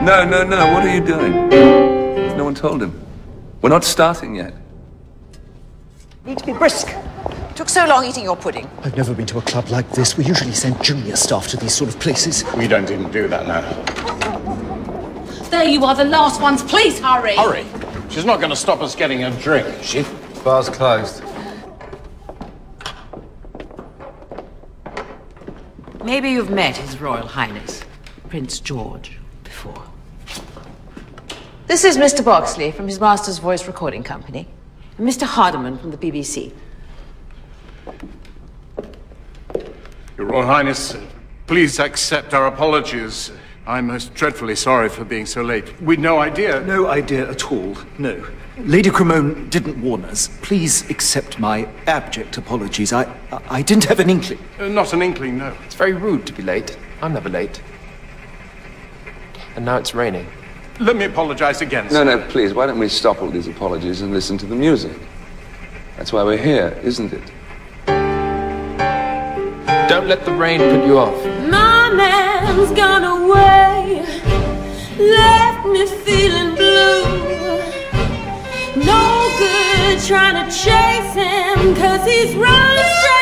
No, no, no. What are you doing? No one told him. We're not starting yet. Need to be brisk. Took so long eating your pudding. I've never been to a club like this. We usually send junior staff to these sort of places. We don't even do that now. There you are, the last ones. Please hurry. Hurry. She's not going to stop us getting a drink, is she? Bar's closed. Maybe you've met His Royal Highness, Prince George, before. This is Mr. Boxley from His Master's Voice Recording Company, and Mr. Hardiman from the BBC. Your Royal Highness, please accept our apologies. I'm most dreadfully sorry for being so late. We'd no idea. No idea at all, no. Lady Cremone didn't warn us. Please accept my abject apologies. I didn't have an inkling. Not an inkling, no. It's very rude to be late. I'm never late. And now it's raining. Let me apologize again, No, sir. no, please. Why don't we stop all these apologies and listen to the music? That's why we're here, isn't it? Don't let the rain put you off. My man's gone away, left me feeling blue. No good trying to chase him, 'cause he's running straight.